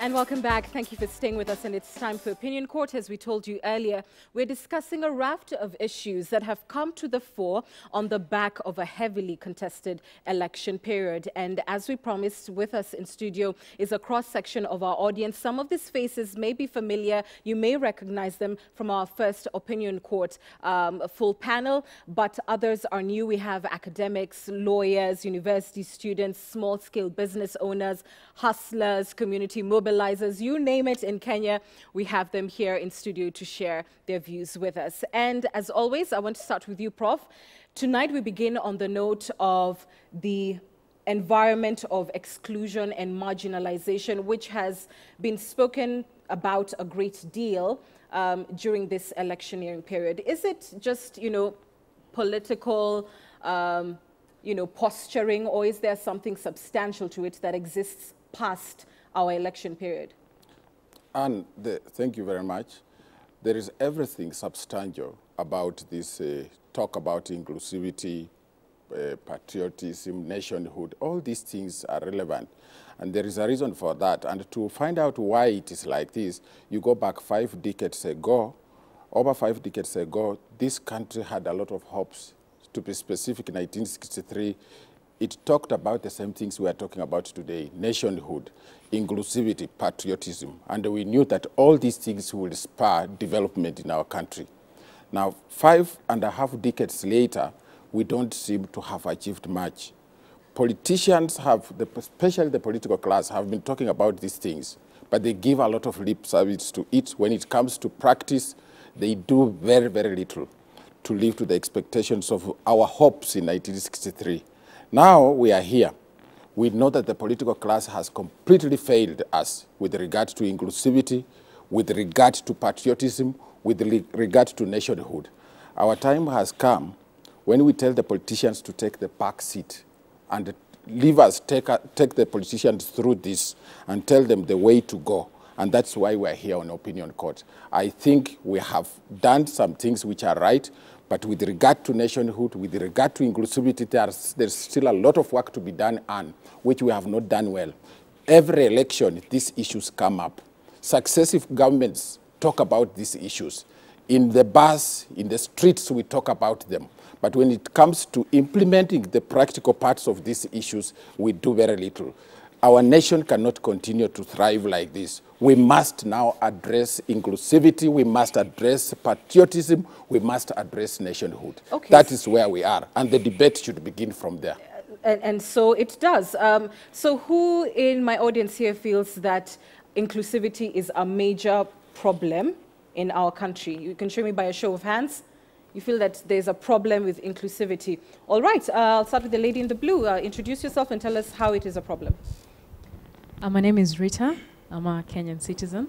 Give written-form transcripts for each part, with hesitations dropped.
And welcome back. Thank you for staying with us. And it's time for Opinion Court. As we told you earlier, we're discussing a raft of issues that have come to the fore on the back of a heavily contested election period. And as we promised, with us in studio is a cross-section of our audience. Some of these faces may be familiar. You may recognize them from our first Opinion Court full panel, but others are new. We have academics, lawyers, university students, small-scale business owners, hustlers, community mobilizers, you name it in Kenya. We have them here in studio to share their views with us. And as always, I want to start with you, Prof. Tonight we begin on the note of the environment of exclusion and marginalization, which has been spoken about a great deal during this electioneering period. Is it just, political, posturing, or is there something substantial to it that exists past our election period? And thank you very much. There is everything substantial about this talk about inclusivity, patriotism, nationhood. All these things are relevant. And there is a reason for that. And to find out why it is like this, you go back 5 decades ago. Over 5 decades ago, this country had a lot of hopes. To be specific, in 1963, it talked about the same things we are talking about today: nationhood, inclusivity, patriotism. And we knew that all these things will spur development in our country. Now, 5.5 decades later, we don't seem to have achieved much. Politicians have, especially the political class, have been talking about these things, but they give a lot of lip service to it. When it comes to practice, they do very, very little to live to the expectations of our hopes in 1963. Now we are here. We know that the political class has completely failed us with regard to inclusivity, with regard to patriotism, with regard to nationhood. Our time has come when we tell the politicians to take the back seat and leave us take the politicians through this and tell them the way to go. And that's why we're here on Opinion Court. I think we have done some things which are right, but with regard to nationhood, with regard to inclusivity, there's still a lot of work to be done, and which we have not done well. Every election, these issues come up. Successive governments talk about these issues. In the bus, in the streets, we talk about them. But when it comes to implementing the practical parts of these issues, we do very little. Our nation cannot continue to thrive like this. We must now address inclusivity, we must address patriotism, we must address nationhood. Okay. That is where we are, and the debate should begin from there. And so it does. So who in my audience here feels that inclusivity is a major problem in our country? You can show me by a show of hands. You feel that there's a problem with inclusivity. All right, I'll start with the lady in the blue. Introduce yourself and tell us how it is a problem. My name is Rita. I'm a Kenyan citizen.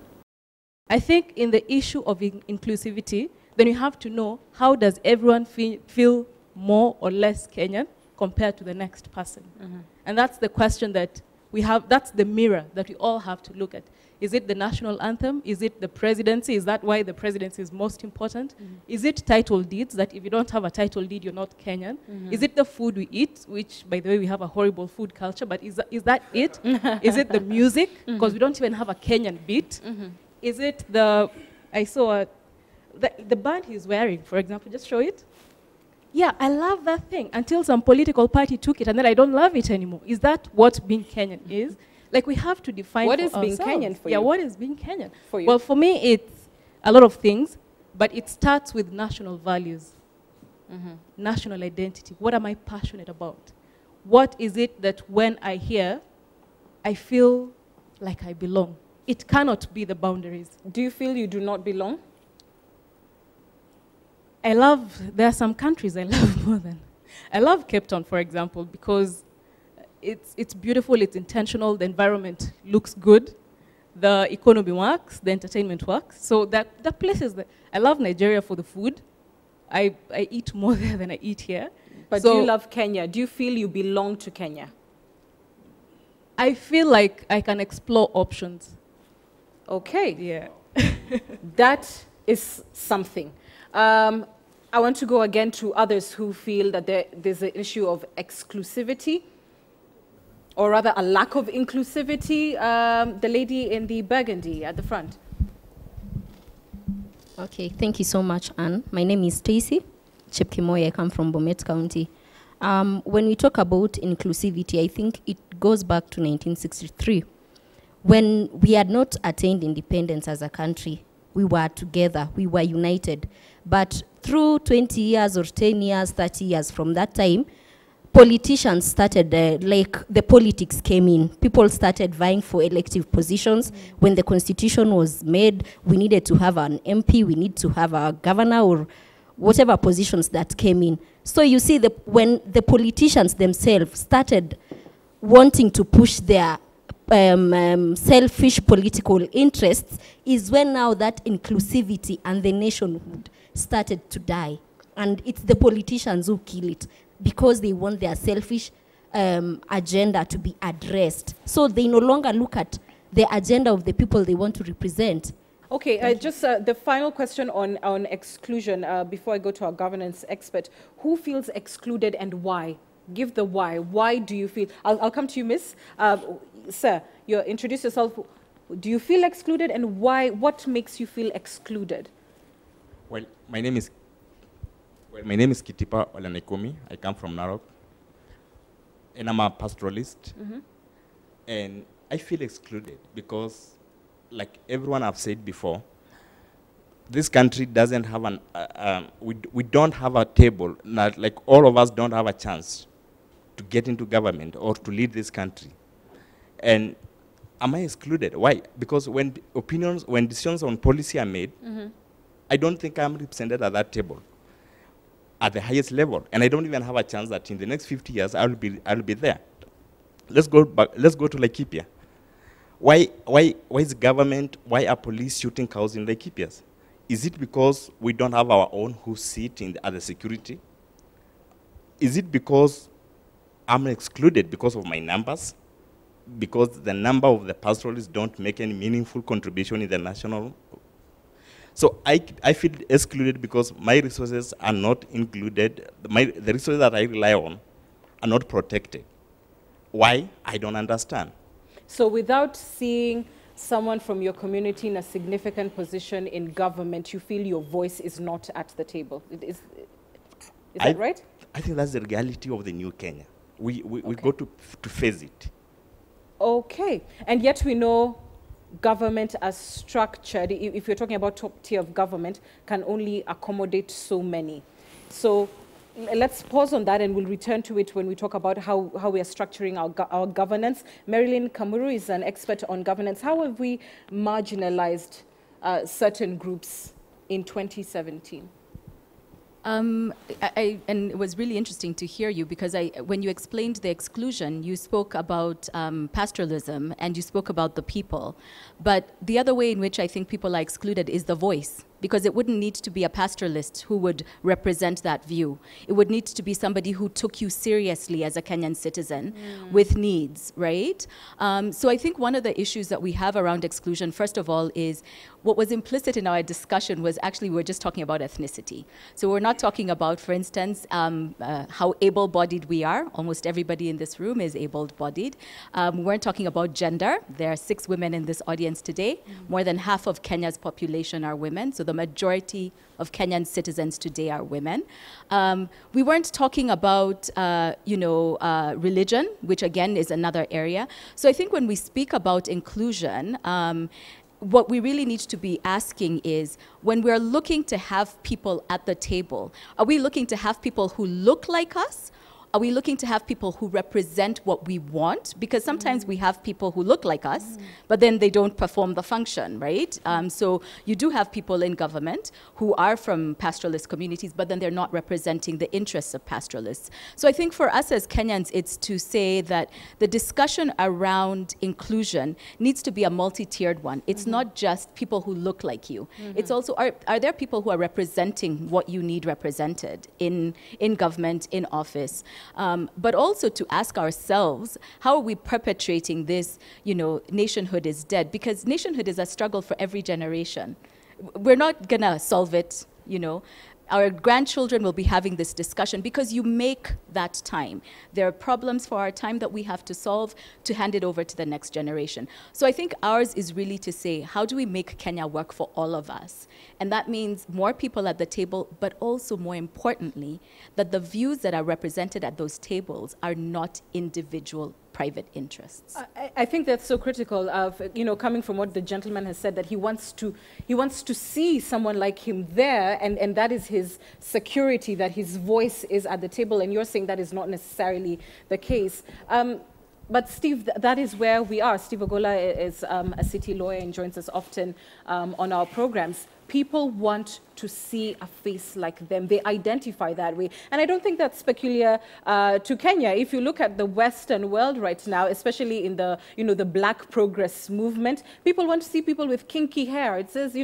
I think in the issue of inclusivity, then you have to know, how does everyone feel more or less Kenyan compared to the next person? Mm-hmm. And that's the question that we have, that's the mirror that we all have to look at. Is it the national anthem? Is it the presidency? Is that why the presidency is most important? Mm-hmm. Is it title deeds, that if you don't have a title deed, you're not Kenyan? Mm-hmm. Is it the food we eat, which, by the way, we have a horrible food culture, but is that it? Is it the music? Because we don't even have a Kenyan beat. Mm-hmm. Is it I saw the band he's wearing, for example, just show it. Yeah, I love that thing until some political party took it, and then I don't love it anymore. Is that what being Kenyan is? Like, we have to define what is being Kenyan for you. Yeah, what is being Kenyan for you? Well, for me, it's a lot of things, but it starts with national values, national identity. What am I passionate about? What is it that when I hear, I feel like I belong? It cannot be the boundaries. Do you feel you do not belong? There are some countries I love more than. I love Cape Town, for example, because it's beautiful, it's intentional, the environment looks good, the economy works, the entertainment works. So the places that I love Nigeria for the food. I eat more there than I eat here. But do you love Kenya? Do you feel you belong to Kenya? I feel like I can explore options. Okay. Yeah. That is something. I want to go again to others who feel that there's an issue of exclusivity. Or rather, a lack of inclusivity? The lady in the burgundy at the front. Okay, thank you so much, Anne. My name is Stacy Chepkemoi. I come from Bomet County. When we talk about inclusivity, I think it goes back to 1963, when we had not attained independence as a country. We were together, we were united. But through 20 years or 10 years, 30 years from that time, politicians started, like the politics came in. People started vying for elective positions. When the constitution was made, we needed to have an MP, we need to have a governor or whatever positions that came in. So you see, when the politicians themselves started wanting to push their selfish political interests, is when now that inclusivity and the nationhood started to die. And it's the politicians who kill it, because they want their selfish agenda to be addressed. So they no longer look at the agenda of the people they want to represent. Okay, just the final question on exclusion before I go to our governance expert. Who feels excluded and why? Give the why. Why do you feel? I'll come to you, Miss. Sir, you introduce yourself. Do you feel excluded and why? What makes you feel excluded? Well, my name is Kitipa Olanekomi. I come from Narok. And I'm a pastoralist. And I feel excluded because, like everyone I've said before, this country doesn't have we don't have a table, not like all of us don't have a chance to get into government or to lead this country. And am I excluded? Why? Because when decisions on policy are made, I don't think I'm represented at that table, at the highest level. And I don't even have a chance that in the next 50 years, I'll be there. Let's go to Laikipia. Why is government, why are police shooting cows in Laikipias? Is it because we don't have our own who sit at the security? Is it because I'm excluded because of my numbers? Because the number of the pastoralists don't make any meaningful contribution in the national? So I feel excluded because my resources are not included. The resources that I rely on are not protected. Why? I don't understand. So without seeing someone from your community in a significant position in government, you feel your voice is not at the table. Is that right? I think that's the reality of the new Kenya. We go to face it. Okay. And yet we know government as structured, if you're talking about top tier of government, can only accommodate so many. So let's pause on that and we'll return to it when we talk about how we are structuring our governance. Marilyn Kamuru is an expert on governance. How have we marginalized certain groups in 2017? And it was really interesting to hear you because when you explained the exclusion, you spoke about pastoralism and you spoke about the people. But the other way in which I think people are excluded is the voice, because it wouldn't need to be a pastoralist who would represent that view. It would need to be somebody who took you seriously as a Kenyan citizen with needs, right? So I think one of the issues that we have around exclusion, first of all, is what was implicit in our discussion was actually we're just talking about ethnicity. So we're not talking about, for instance, how able-bodied we are. Almost everybody in this room is able-bodied. We weren't talking about gender. There are 6 women in this audience today. More than half of Kenya's population are women. So the majority of Kenyan citizens today are women. We weren't talking about, religion, which again is another area. So I think when we speak about inclusion, what we really need to be asking is, when we're looking to have people at the table, are we looking to have people who look like us? Are we looking to have people who represent what we want? Because sometimes we have people who look like us, but then they don't perform the function, right? So you do have people in government who are from pastoralist communities, but then they're not representing the interests of pastoralists. So I think for us as Kenyans, it's to say that the discussion around inclusion needs to be a multi-tiered one. It's not just people who look like you. It's also, are there people who are representing what you need represented in government, in office? But also to ask ourselves, how are we perpetrating this, nationhood is dead? Because nationhood is a struggle for every generation. We're not gonna solve it, our grandchildren will be having this discussion because you make that time. There are problems for our time that we have to solve to hand it over to the next generation. So I think ours is really to say, how do we make Kenya work for all of us? And that means more people at the table, but also more importantly, that the views that are represented at those tables are not individual private interests. I think that's so critical of, coming from what the gentleman has said, that he wants to see someone like him there, and that is his security, that his voice is at the table, and you're saying that is not necessarily the case. But Steve, that is where we are. Steve Ogolla is a city lawyer and joins us often on our programs. People want to see a face like them. They identify that way. And I don't think that's peculiar to Kenya. If you look at the Western world right now, especially in the, the Black progress movement, people want to see people with kinky hair. It says,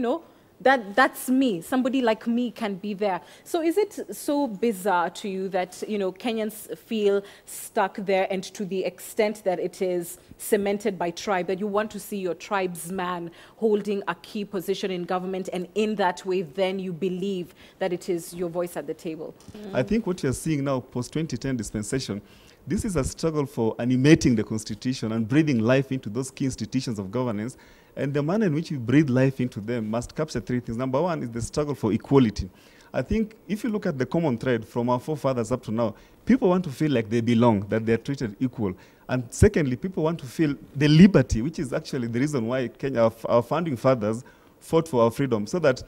that's me. Somebody like me can be there. So is it so bizarre to you that, Kenyans feel stuck there, and to the extent that it is cemented by tribe, that you want to see your tribesman holding a key position in government, and in that way, then you believe that it is your voice at the table? I think what you're seeing now, post-2010 dispensation, this is a struggle for animating the Constitution and breathing life into those key institutions of governance. And the manner in which you breathe life into them must capture three things. Number one is the struggle for equality. I think if you look at the common thread from our forefathers up to now, people want to feel like they belong, that they're treated equal. And secondly, people want to feel the liberty, which is actually the reason why Kenya, our founding fathers, fought for our freedom, so that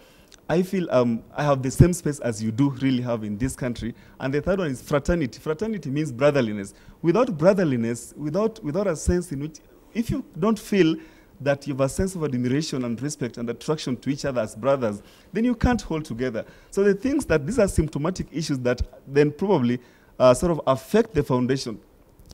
I feel I have the same space as you do really have in this country. And the third one is fraternity. Fraternity means brotherliness. Without brotherliness, without a sense in which, if you don't feel that you have a sense of admiration and respect and attraction to each other as brothers, then you can't hold together. So the things that these are symptomatic issues that then probably sort of affect the foundation.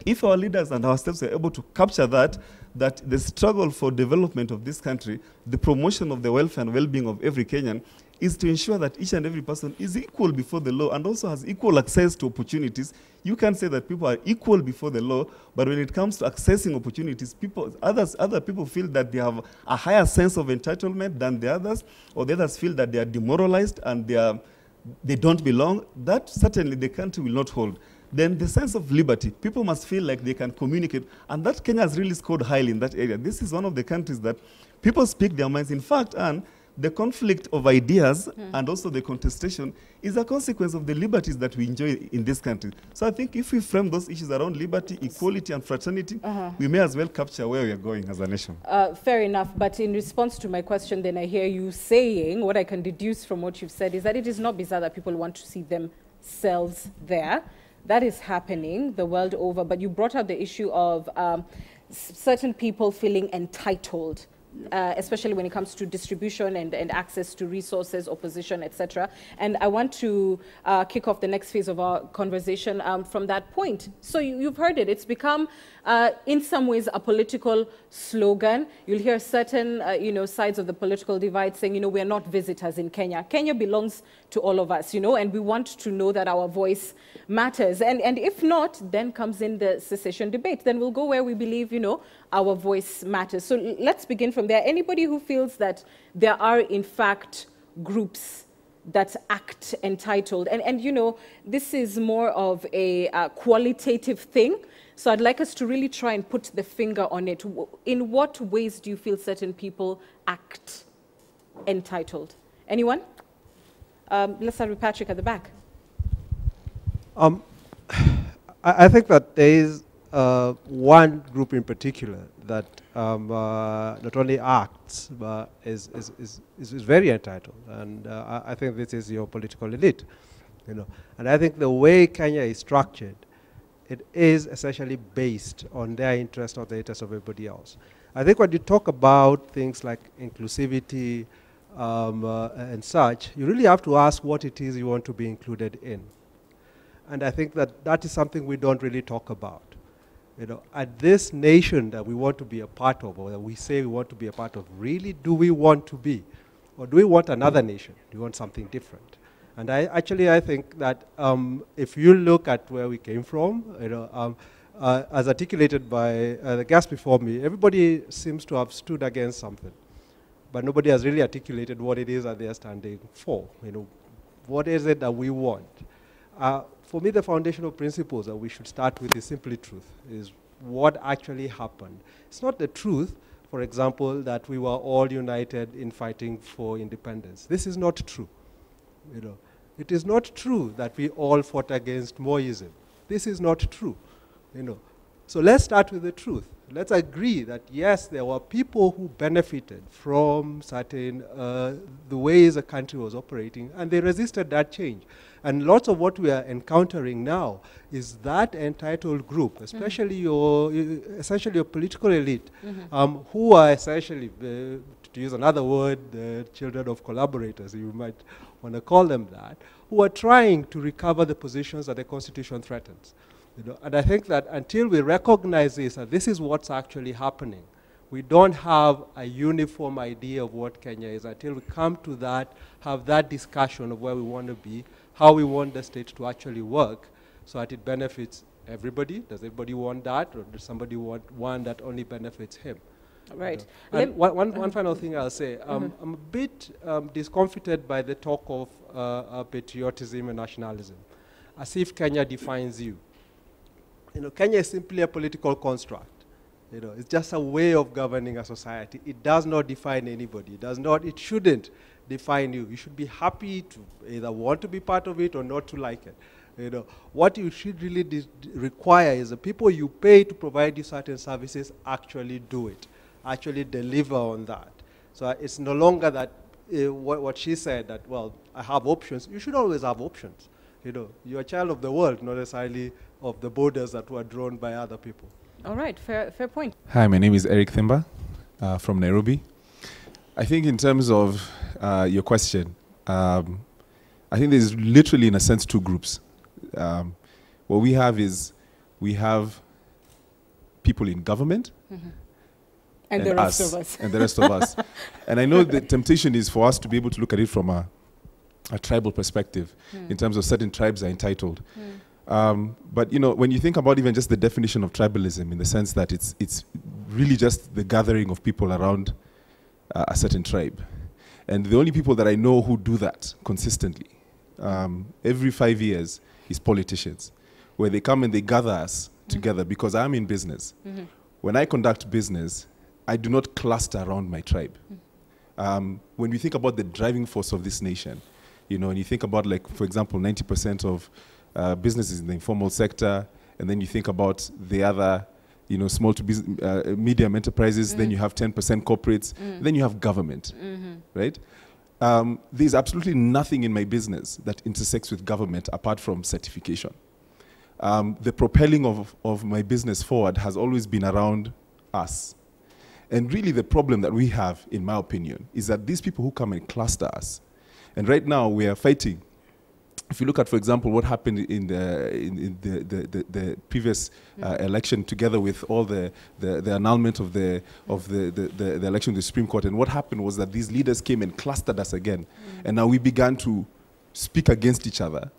If our leaders and ourselves are able to capture that the struggle for development of this country, the promotion of the welfare and well-being of every Kenyan, is to ensure that each and every person is equal before the law and also has equal access to opportunities. You can't say that people are equal before the law, but when it comes to accessing opportunities, other people feel that they have a higher sense of entitlement than the others, or the others feel that they are demoralized and they don't belong. That certainly the country will not hold. Then the sense of liberty, people must feel like they can communicate, and that Kenya has really scored highly in that area. This is one of the countries that people speak their minds. In fact, and the conflict of ideas and also the contestation is a consequence of the liberties that we enjoy in this country. So I think if we frame those issues around liberty, equality, and fraternity, we may as well capture where we are going as a nation. Fair enough. But in response to my question, then I hear you saying, what I can deduce from what you've said is that it is not bizarre that people want to see themselves there. That is happening the world over. But you brought up the issue of certain people feeling entitled, especially when it comes to distribution and access to resources, opposition, etc. And I want to kick off the next phase of our conversation from that point. So you've heard it. It's become, in some ways, a political slogan. You'll hear certain, sides of the political divide saying, we're not visitors in Kenya. Kenya belongs to all of us, and we want to know that our voice matters. And if not, then comes in the secession debate. Then we'll go where we believe, our voice matters. So let's begin from there. Anybody who feels that there are, in fact, groups that act entitled, and this is more of a qualitative thing. So I'd like us to really try and put the finger on it. In what ways do you feel certain people act entitled? Anyone? Let's start with Patrick at the back. I think that there is one group in particular that not only acts, but is very entitled. And I think this is your political elite. And I think the way Kenya is structured, it is essentially based on their interest or the interest of everybody else. I think when you talk about things like inclusivity and such, you really have to ask what it is you want to be included in. And I think that is something we don't really talk about. At this nation that we want to be a part of, or that we say we want to be a part of, really do we want to be? Or do we want another nation? Do we want something different? And I think that if you look at where we came from, as articulated by the guest before me, everybody seems to have stood against something. But nobody has really articulated what it is that they are standing for. what is it that we want? For me, the foundational principles that we should start with is simply truth, is what actually happened. It's not the truth, for example, that we were all united in fighting for independence. This is not true. You know, it is not true that we all fought against Moism. This is not true. You know, so let's start with the truth. Let's agree that yes, there were people who benefited from certain the ways the country was operating, and they resisted that change. And lots of what we are encountering now is that entitled group, especially essentially your political elite, who are essentially, to use another word, the children of collaborators, you might want to call them that, who are trying to recover the positions that the Constitution threatens. You know, and I think that until we recognize this, and this is what's actually happening, we don't have a uniform idea of what Kenya is. Until we come to that, have that discussion of where we want to be, how we want the state to actually work so that it benefits everybody. Does everybody want that, or does somebody want one that only benefits him? Right. You know? And one final thing I'll say, I'm a bit discomfited by the talk of patriotism and nationalism, as if Kenya defines you. You know, Kenya is simply a political construct. You know, it's just a way of governing a society. It does not define anybody. It shouldn't define you. You should be happy to either want to be part of it or not to like it. You know, what you should really require is the people you pay to provide you certain services actually do it, actually deliver on that. So it's no longer that what she said, that, well, I have options. You should always have options. You know, you're a child of the world, not necessarily of the borders that were drawn by other people. All right, fair point. Hi, my name is Eric Thimba from Nairobi. I think in terms of your question, I think there's literally, in a sense, two groups. What we have is, we have people in government, and the rest of us. And the rest of us. And I know the temptation is for us to be able to look at it from a tribal perspective, in terms of certain tribes are entitled. But you know, when you think about even just the definition of tribalism, in the sense that it's really just the gathering of people around a certain tribe. And the only people that I know who do that consistently, every 5 years, is politicians, where they come and they gather us together, because I'm in business. When I conduct business, I do not cluster around my tribe. When we think about the driving force of this nation, you know, and you think about, like, for example, 90% of businesses in the informal sector, and then you think about the other, you know, small to medium enterprises, then you have 10% corporates, then you have government, right? There's absolutely nothing in my business that intersects with government apart from certification. The propelling of my business forward has always been around us. And really the problem that we have, in my opinion, is that these people who come and cluster us, and right now we are fighting. If you look at, for example, what happened in the previous election, together with all the annulment of the election of the Supreme Court, and what happened was that these leaders came and clustered us again, and now we began to speak against each other.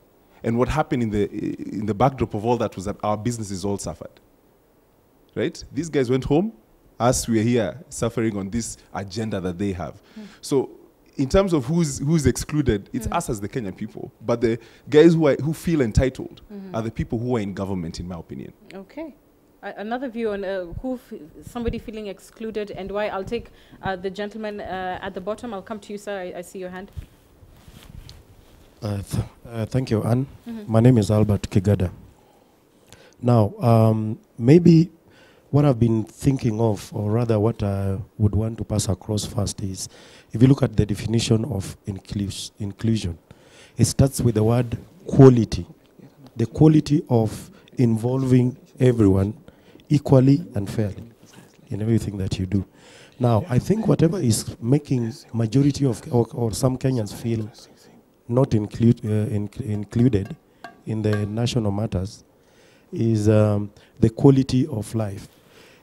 And what happened in the backdrop of all that was that our businesses all suffered. Right? These guys went home, us, we are here suffering on this agenda that they have. So in terms of who's excluded, it's us as the Kenyan people. But the guys who feel entitled are the people who are in government, in my opinion. Okay. Another view on somebody feeling excluded and why. I'll take the gentleman at the bottom. I'll come to you, sir. I see your hand. Thank you, Anne. My name is Albert Kigada. Now, maybe what I've been thinking of, or rather what I would want to pass across first, is if you look at the definition of inclusion, it starts with the word quality. The quality of involving everyone equally and fairly in everything that you do. Now, I think whatever is making majority of, or some Kenyans feel not included in the national matters, is the quality of life.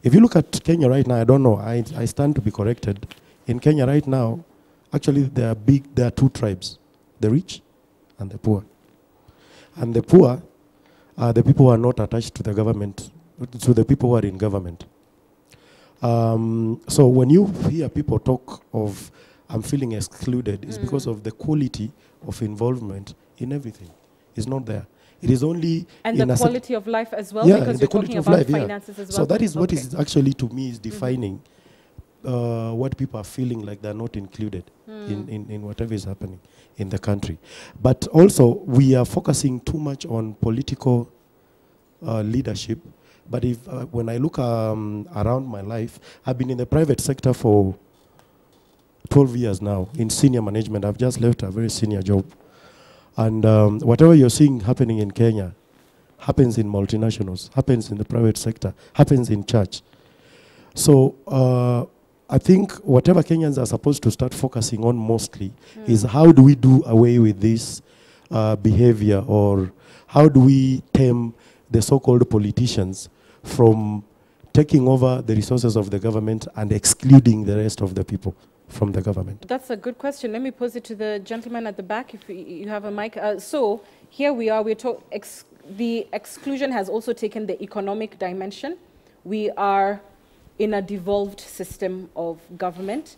If you look at Kenya right now, I don't know, I stand to be corrected. In Kenya right now, actually there are two tribes, the rich and the poor. And the poor are the people who are not attached to the government, to the people who are in government. So when you hear people talk of, I'm feeling excluded, it's because of the quality of involvement in everything. It's not there. It is only and in the a quality of life as well, yeah, because the you're quality talking of about life, finances yeah. as well. So that is what Okay. is actually, to me, is defining what people are feeling like they're not included in whatever is happening in the country. But also, we are focusing too much on political leadership. But if when I look around my life, I've been in the private sector for 12 years now in senior management. I've just left a very senior job. And whatever you're seeing happening in Kenya happens in multinationals, happens in the private sector, happens in church. So I think whatever Kenyans are supposed to start focusing on mostly is how do we do away with this behavior, or how do we tame the so-called politicians from taking over the resources of the government and excluding the rest of the people from the government? That's a good question. Let me pose it to the gentleman at the back, if you have a mic. So here we are. The exclusion has also taken the economic dimension. We are in a devolved system of government.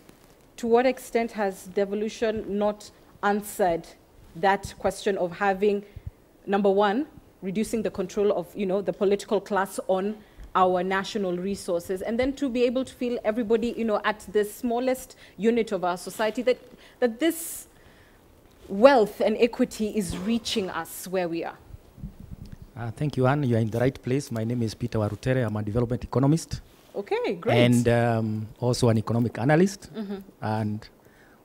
To what extent has devolution not answered that question of having, number one, reducing the control of, the political class on our national resources, and then to be able to feel everybody, at the smallest unit of our society, that this wealth and equity is reaching us where we are? Thank you, Anne. You are in the right place. My name is Peter Warutere. I'm a development economist. Okay, great. And also an economic analyst. And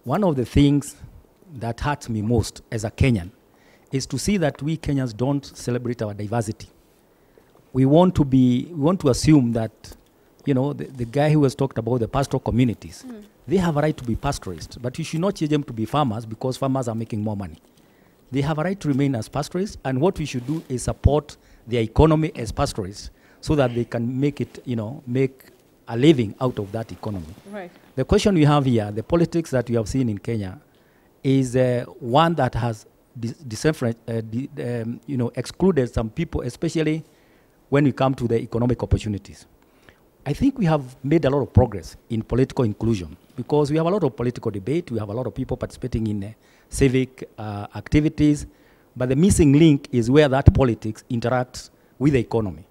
one of the things that hurts me most as a Kenyan is to see that we Kenyans don't celebrate our diversity. We want to assume that, the guy who has talked about the pastoral communities, they have a right to be pastoralists, but you should not change them to be farmers because farmers are making more money. They have a right to remain as pastoralists, and what we should do is support their economy as pastoralists so that they can make it, make a living out of that economy. Right. The question we have here, the politics that we have seen in Kenya, is one that has excluded some people, especially when we come to the economic opportunities. I think we have made a lot of progress in political inclusion because we have a lot of political debate, we have a lot of people participating in civic activities, but the missing link is where that politics interacts with the economy.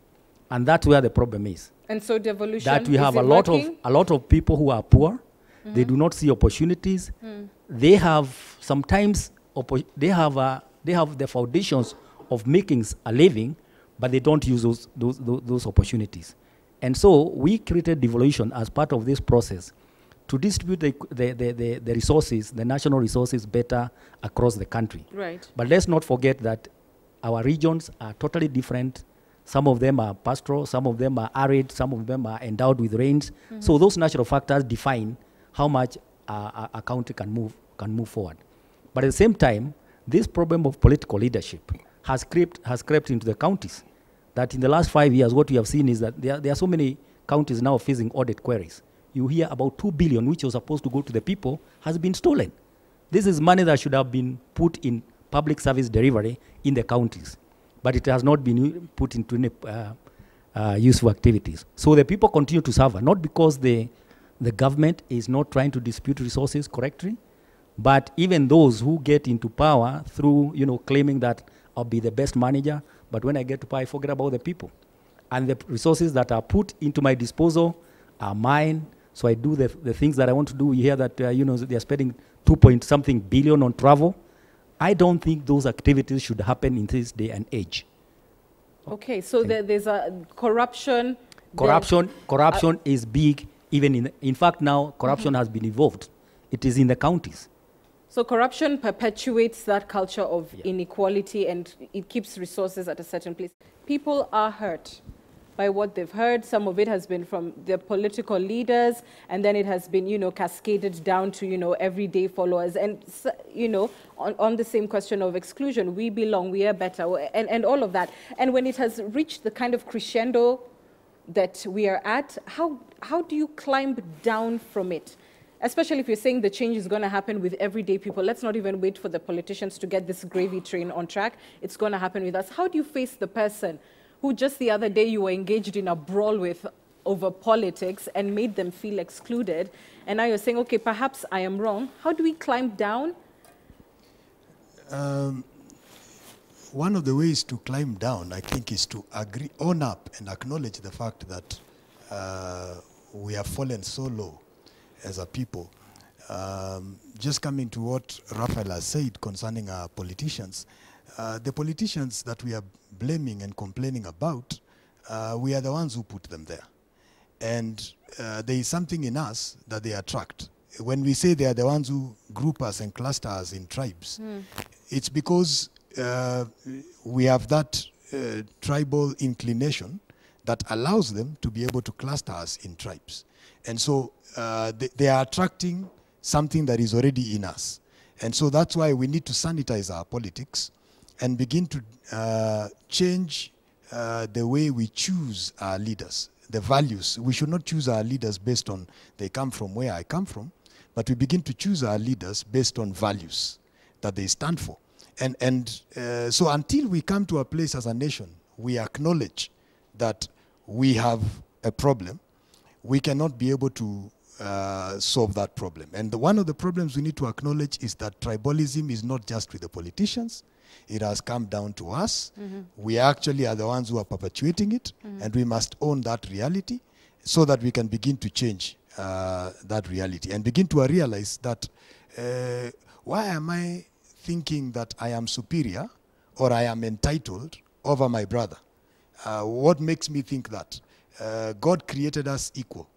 And that's where the problem is. And so devolution, that we have a lot of people who are poor, they do not see opportunities, they have sometimes, they have the foundations of making a living, but they don't use those opportunities. And so we created devolution as part of this process to distribute the resources, the national resources, better across the country. Right. But let's not forget that our regions are totally different. Some of them are pastoral, some of them are arid, some of them are endowed with rains. So those natural factors define how much a country can move forward. But at the same time, this problem of political leadership has crept into the counties. That in the last 5 years, what we have seen is that there are so many counties now facing audit queries. You hear about 2 billion, which was supposed to go to the people, has been stolen. This is money that should have been put in public service delivery in the counties, but it has not been put into any useful activities. So the people continue to suffer, not because the government is not trying to distribute resources correctly, but even those who get into power through, claiming that I'll be the best manager, but when I get to power, I forget about the people. And the resources that are put into my disposal are mine, so I do the things that I want to do. You hear that, they're spending 2-point-something billion on travel. I don't think those activities should happen in this day and age. Okay, so there's a corruption. Corruption is big, even in fact now corruption has been evolved. It is in the counties. So corruption perpetuates that culture of inequality, and it keeps resources at a certain place. People are hurt by what they've heard. Some of it has been from their political leaders, and then it has been, cascaded down to, everyday followers. And, on the same question of exclusion, we belong, we are better, and all of that. And when it has reached the kind of crescendo that we are at, how do you climb down from it? Especially if you're saying the change is going to happen with everyday people. Let's not even wait for the politicians to get this gravy train on track. It's going to happen with us. How do you face the person who just the other day you were engaged in a brawl with over politics and made them feel excluded, and now you're saying, okay, perhaps I am wrong? How do we climb down? One of the ways to climb down, I think, is to own up and acknowledge the fact that we have fallen so low as a people. Just coming to what Raphael has said concerning our politicians, the politicians that we are blaming and complaining about, we are the ones who put them there. And there is something in us that they attract. When we say they are the ones who group us and cluster us in tribes, it's because we have that tribal inclination that allows them to be able to cluster us in tribes. And so they are attracting something that is already in us. And so that's why we need to sanitize our politics and begin to change the way we choose our leaders, the values. We should not choose our leaders based on they come from where I come from, but we begin to choose our leaders based on values that they stand for. And so until we come to a place as a nation, we acknowledge that we have a problem, we cannot be able to solve that problem. And one of the problems we need to acknowledge is that tribalism is not just with the politicians. It has come down to us. We actually are the ones who are perpetuating it, and we must own that reality so that we can begin to change that reality and begin to realize that why am I thinking that I am superior or I am entitled over my brother? What makes me think that? God created us equal.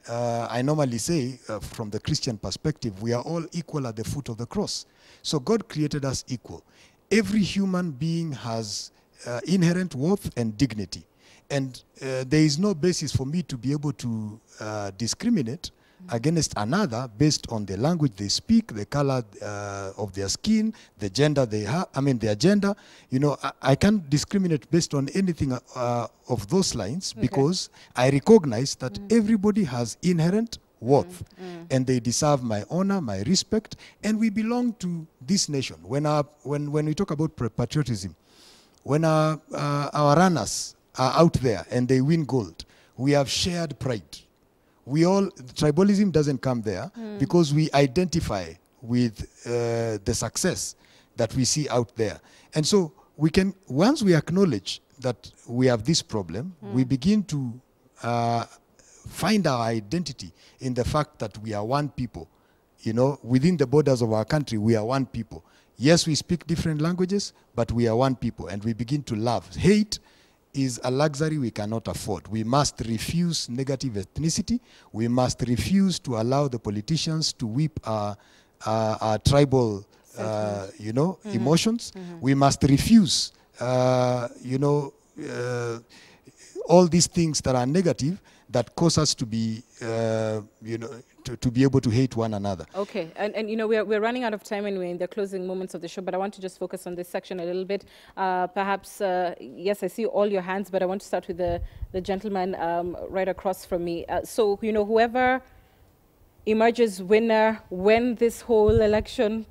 I normally say, from the Christian perspective, we are all equal at the foot of the cross. So God created us equal. Every human being has inherent worth and dignity. And there is no basis for me to be able to discriminate against another based on the language they speak, the color of their skin, the gender they have, their gender. You know, I can't discriminate based on anything of those lines, because I recognize that everybody has inherent worth and they deserve my honor, my respect, and we belong to this nation. When we talk about patriotism, when our runners are out there and they win gold, we have shared pride. Tribalism doesn't come there because we identify with the success that we see out there. And so once we acknowledge that we have this problem, we begin to find our identity in the fact that we are one people. You know, within the borders of our country, we are one people. Yes, we speak different languages, but we are one people, and we begin to love. Hate is a luxury we cannot afford. We must refuse negative ethnicity. We must refuse to allow the politicians to whip our tribal, emotions. We must refuse, all these things that are negative that cause us to be, to be able to hate one another. Okay, and we're running out of time and we're in the closing moments of the show, but I want to just focus on this section a little bit. Perhaps, yes, I see all your hands, but I want to start with the gentleman right across from me. So, whoever emerges winner when this whole election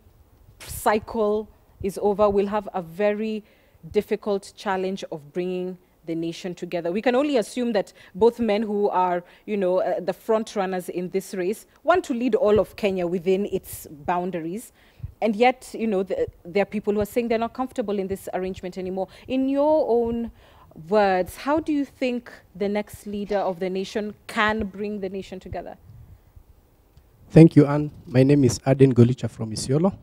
cycle is over will have a very difficult challenge of bringing the nation together. We can only assume that both men who are, the front runners in this race want to lead all of Kenya within its boundaries. And yet, there are people who are saying they're not comfortable in this arrangement anymore. In your own words, how do you think the next leader of the nation can bring the nation together? Thank you, Anne. My name is Aden Golicha from Isiolo.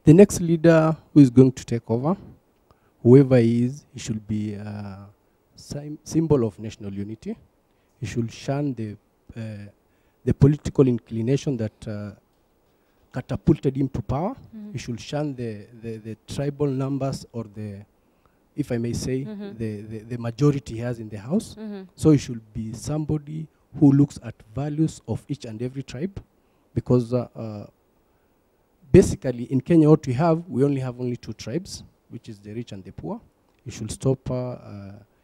The next leader who is going to take over, whoever he is, he should be a symbol of national unity. He should shun the political inclination that catapulted him to power. He should shun the tribal numbers or if I may say, the majority he has in the house. So he should be somebody who looks at values of each and every tribe, because basically in Kenya what we only have two tribes, which is the rich and the poor. You should stop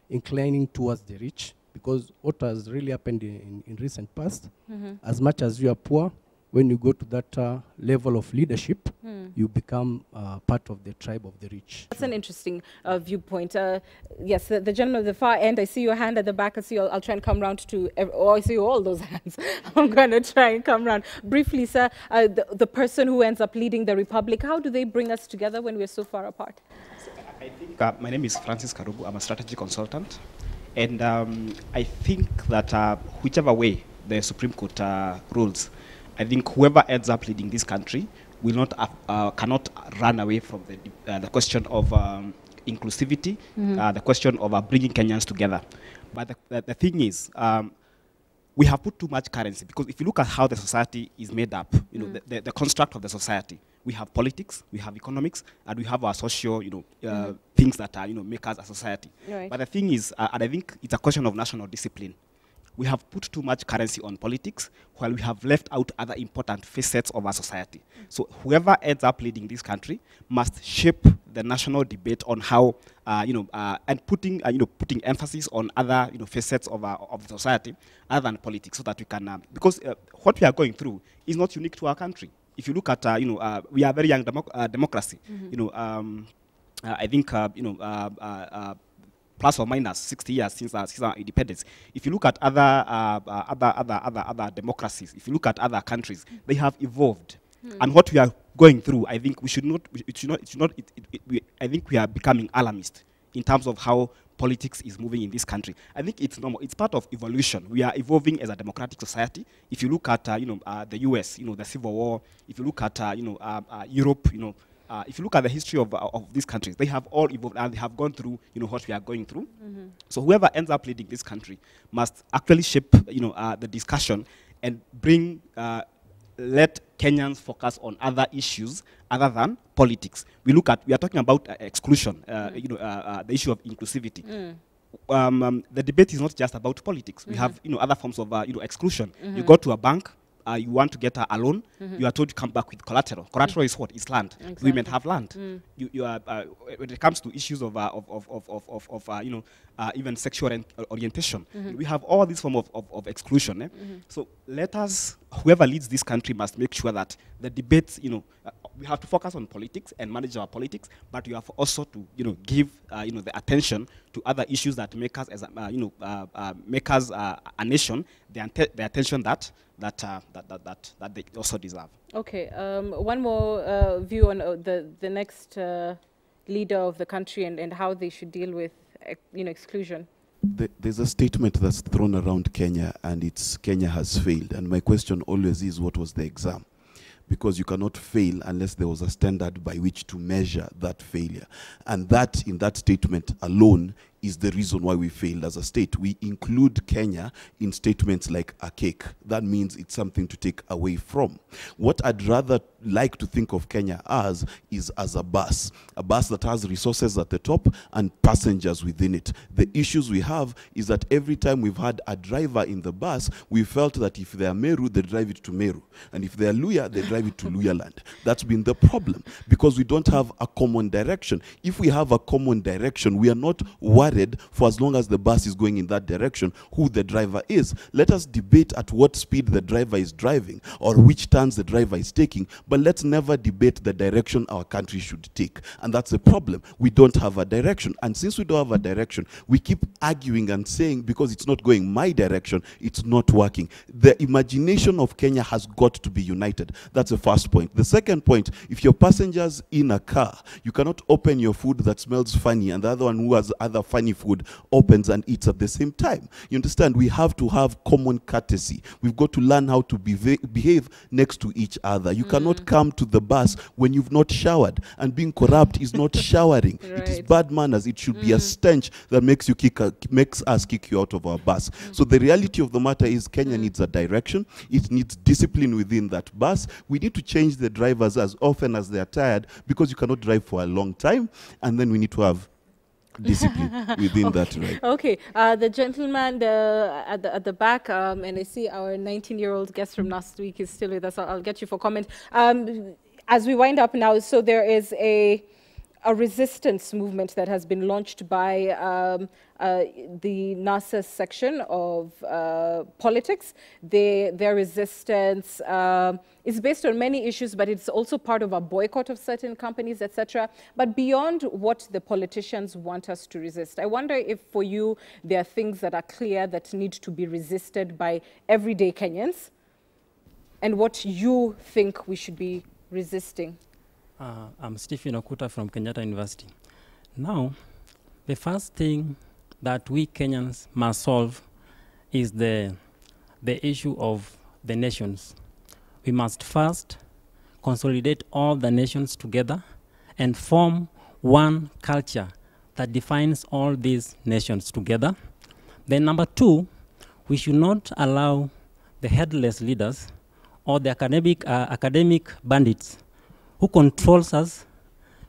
inclining towards the rich, because what has really happened in recent past, as much as you are poor, when you go to that level of leadership, you become part of the tribe of the rich. That's an interesting viewpoint. Yes, the gentleman at the far end, I see your hand at the back. I'll try and come round to, I see all those hands. I'm going to try and come round. Briefly, sir, the person who ends up leading the republic, how do they bring us together when we're so far apart? I think my name is Francis Karubu. I'm a strategy consultant. And I think that whichever way the Supreme Court rules, I think whoever ends up leading this country will not cannot run away from the question of inclusivity, the question of bringing Kenyans together. But the thing is, we have put too much currency, because if you look at how the society is made up, you know, the construct of the society, we have politics, we have economics, and we have our social, things that make us a society. Right. But the thing is, and I think it's a question of national discipline. We have put too much currency on politics, while we have left out other important facets of our society. So whoever ends up leading this country must shape the national debate on how, and putting emphasis on other, facets of the society other than politics, so that we can, because what we are going through is not unique to our country. If you look at, we are a very young democracy. I think, plus or minus 60 years since our independence. If you look at other democracies, if you look at other countries, they have evolved. And what we are going through, I think we should not. I think we are becoming alarmist in terms of how politics is moving in this country. I think it's normal. It's part of evolution. We are evolving as a democratic society. If you look at the US, the Civil War. If you look at Europe, if you look at the history of these countries, they have all evolved and they have gone through, what we are going through. So whoever ends up leading this country must actually shape, the discussion and bring, let Kenyans focus on other issues other than politics. We are talking about exclusion, the issue of inclusivity. The debate is not just about politics. We have, other forms of, exclusion. You go to a bank. You want to get a loan, you are told to come back with collateral. Collateral is what? It's land. Exactly. Women have land. You are, when it comes to issues of even sexual orientation, we have all these forms of exclusion. So let us, whoever leads this country must make sure that the debates, we have to focus on politics and manage our politics, but we have also to, give, the attention to other issues that make us, as make us a nation, the attention that they also deserve. Okay, one more view on the next leader of the country and how they should deal with, exclusion. There's a statement that's thrown around Kenya, and it's Kenya has failed. And my question always is, what was the exam? Because you cannot fail unless there was a standard by which to measure that failure. And that, in that statement alone, is the reason why we failed as a state. We include Kenya in statements like a cake. That means it's something to take away from. What I'd rather like to think of Kenya as is as a bus that has resources at the top and passengers within it. The issues we have is that every time we've had a driver in the bus, we felt that if they are Meru, they drive it to Meru. And if they are Luya, they drive it to Luya land. That's been the problem, because we don't have a common direction. If we have a common direction, we are not worried for as long as the bus is going in that direction who the driver is. Let us debate at what speed the driver is driving or which turns the driver is taking, but let's never debate the direction our country should take. And that's the problem. We don't have a direction. And since we don't have a direction, we keep arguing and saying, because it's not going my direction, it's not working. The imagination of Kenya has got to be united. That's the first point. The second point, if you're passengers in a car, you cannot open your food that smells funny and the other one who has other funny food opens and eats at the same time. You understand? We have to have common courtesy. We've got to learn how to behave next to each other. You cannot come to the bus when you've not showered, and being corrupt is not showering. Right. It is bad manners. It should be a stench that makes us kick you out of our bus. So the reality of the matter is Kenya needs a direction. It needs discipline within that bus. We need to change the drivers as often as they are tired, because you cannot drive for a long time, and then we need to have discipline within that, right? Okay, the gentleman at the back, and I see our 19-year-old guest from last week is still with us. I'll get you for comment. As we wind up now, so there is a a resistance movement that has been launched by the NASA section of politics. Their resistance is based on many issues, but it's also part of a boycott of certain companies, etc. But beyond what the politicians want us to resist, I wonder if for you there are things that are clear that need to be resisted by everyday Kenyans, and what you think we should be resisting. I'm Stephen Okuta from Kenyatta University. Now, the first thing that we Kenyans must solve is the issue of the nations. We must first consolidate all the nations together and form one culture that defines all these nations together. Then number two, we should not allow the headless leaders or the academic bandits who controls us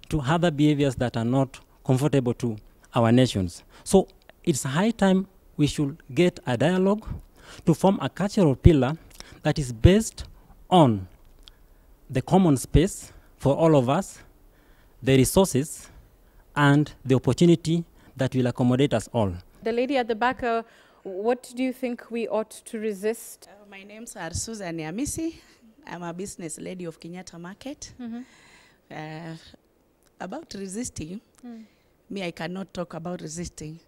to other behaviors that are not comfortable to our nations. So it's high time we should get a dialogue to form a cultural pillar that is based on the common space for all of us, the resources, and the opportunity that will accommodate us all. The lady at the back, what do you think we ought to resist? My name's Susan Yamisi. I'm a business lady of Kenyatta Market. About resisting, me, I cannot talk about resisting.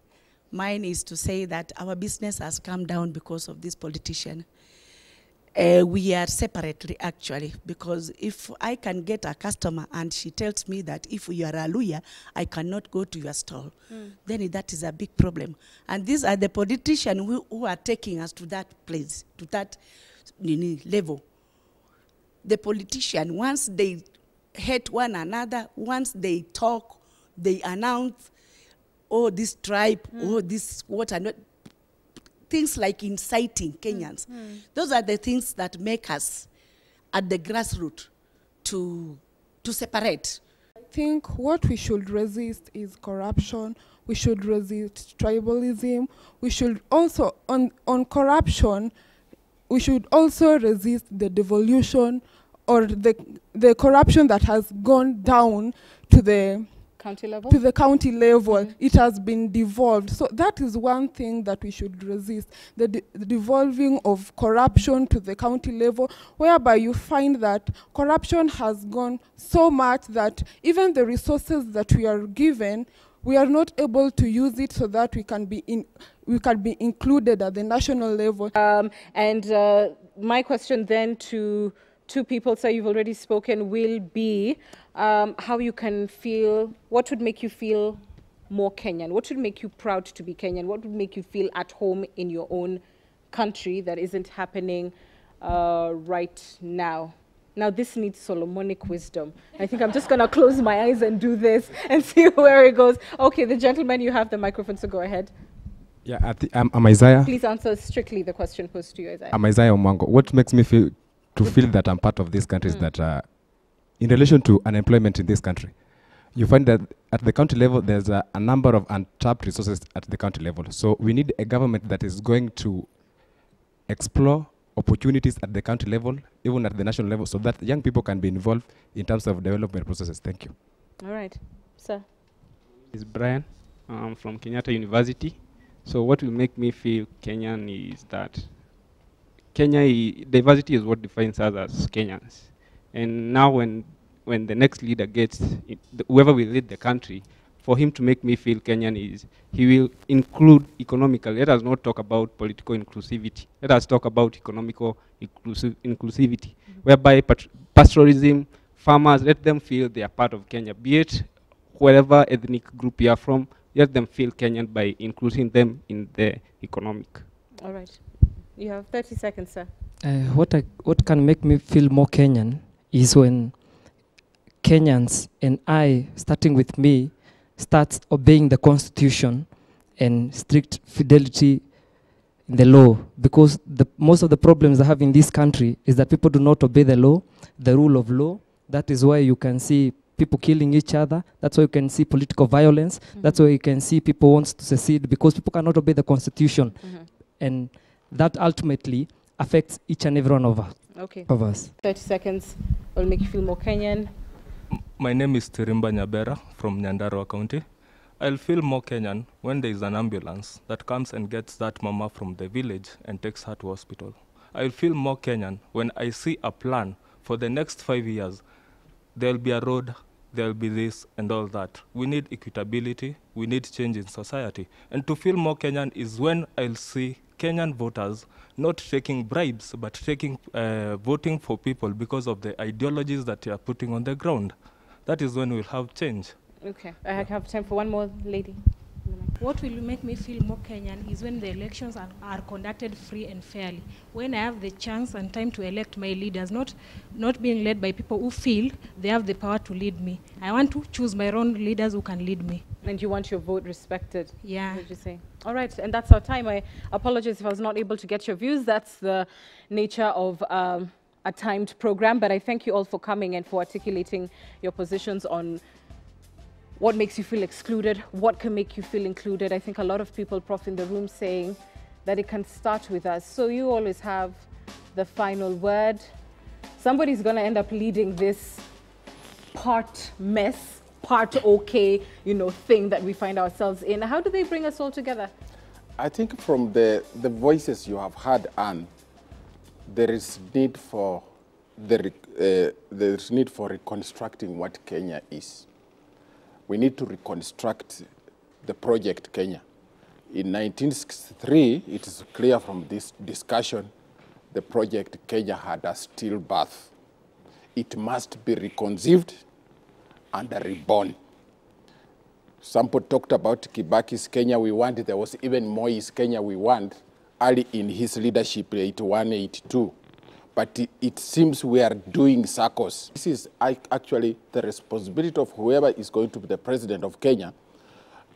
Mine is to say that our business has come down because of this politician. We are separately, actually, because if I can get a customer and she tells me that if you are a Luya, I cannot go to your stall, then that is a big problem. And these are the politicians who are taking us to that place, to that level. The politician, once they hate one another, once they talk, they announce, oh, this tribe, oh, this what and what, things like inciting Kenyans. Those are the things that make us, at the grassroots, to separate. I think what we should resist is corruption. We should resist tribalism. We should also, on corruption, we should also resist the devolution or the corruption that has gone down to the county level. It has been devolved. So that is one thing that we should resist, the devolving of corruption to the county level, whereby you find that corruption has gone so much that even the resources that we are given, we are not able to use it so that we can be included at the national level. My question then to two people, so you've already spoken, will be how you can feel, what would make you feel more Kenyan? What would make you proud to be Kenyan? What would make you feel at home in your own country that isn't happening right now? Now, this needs Solomonic wisdom. I think I'm just going to close my eyes and do this and see where it goes. Okay, the gentleman, you have the microphone, so go ahead. Yeah, I'm Isaiah. Please answer strictly the question posed to you, Isaiah. I'm Isaiah Omango. What makes me feel that I'm part of this country is that in relation to unemployment in this country, you find that at the county level, there's a number of untapped resources at the county level. So we need a government that is going to explore opportunities at the county level, even at the national level, so that young people can be involved in terms of development processes. Thank you. All right. Sir. It's Brian from Kenyatta University. So what will make me feel Kenyan is that diversity is what defines us as Kenyans. And now when the next leader gets, whoever will lead the country, for him to make me feel Kenyan is he will include economical. Let us not talk about political inclusivity. Let us talk about economical inclusivity, whereby pastoralism, farmers, let them feel they are part of Kenya. Be it whatever ethnic group you are from, let them feel Kenyan by including them in the economic. All right. You have 30 seconds, sir. What can make me feel more Kenyan is when Kenyans and I, starting with me, starts obeying the constitution and strict fidelity in the law, because most of the problems I have in this country is that people do not obey the law, the rule of law. That is why you can see people killing each other. That's why you can see political violence. That's why you can see people want to secede, because people cannot obey the constitution. And that ultimately affects each and every one of us. Okay. Of us. 30 seconds will make you feel more Kenyan. My name is Tirimba Nyabera from Nyandarua County. I'll feel more Kenyan when there is an ambulance that comes and gets that mama from the village and takes her to hospital. I'll feel more Kenyan when I see a plan for the next 5 years. There'll be a road, there'll be this and all that. We need equitability, we need change in society. And to feel more Kenyan is when I'll see Kenyan voters not taking bribes, but voting for people because of the ideologies that they are putting on the ground. That is when we'll have change. Okay, I have time for one more lady. What will make me feel more Kenyan is when the elections are conducted free and fairly. When I have the chance and time to elect my leaders, not being led by people who feel they have the power to lead me. I want to choose my own leaders who can lead me. And you want your vote respected? Yeah. What did you say? All right, and that's our time. I apologize if I was not able to get your views. That's the nature of a timed program, but I thank you all for coming and for articulating your positions on what makes you feel excluded, what can make you feel included. I think a lot of people, Prof, in the room saying that it can start with us. So you always have the final word. Somebody's going to end up leading this part mess, part okay, thing that we find ourselves in. How do they bring us all together? I think from the voices you have heard, Anne, there is need for reconstructing what Kenya is. We need to reconstruct the project Kenya. In 1963, it is clear from this discussion, the project Kenya had a stillbirth. It must be reconceived and reborn. Somebody talked about Kibaki's Kenya we want. There was even Moi's Kenya we want early in his leadership, 81, 82. But it seems we are doing circles. This is actually the responsibility of whoever is going to be the president of Kenya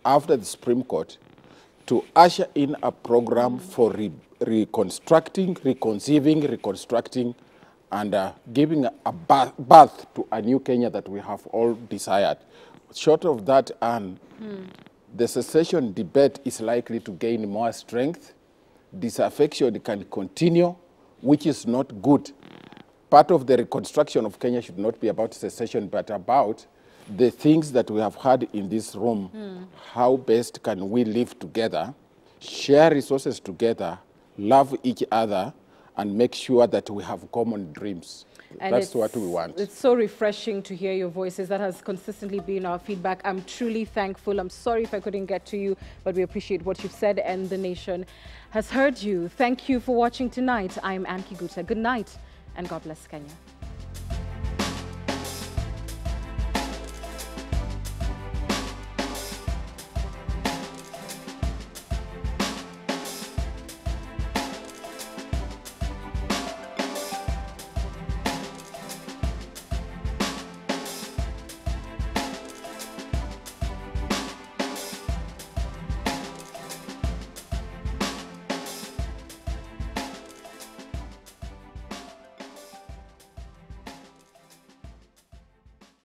after the Supreme Court to usher in a program for reconstructing, reconstructing, and giving a birth to a new Kenya that we have all desired. Short of that, the secession debate is likely to gain more strength. Disaffection can continue, which is not good. Part of the reconstruction of Kenya should not be about secession, but about the things that we have had in this room. How best can we live together, share resources together, love each other, and make sure that we have common dreams. And that's what we want. It's so refreshing to hear your voices. That has consistently been our feedback. I'm truly thankful. I'm sorry if I couldn't get to you, but we appreciate what you've said, and the nation has heard you. Thank you for watching tonight. I'm Anne Kiguta. Good night, and God bless Kenya.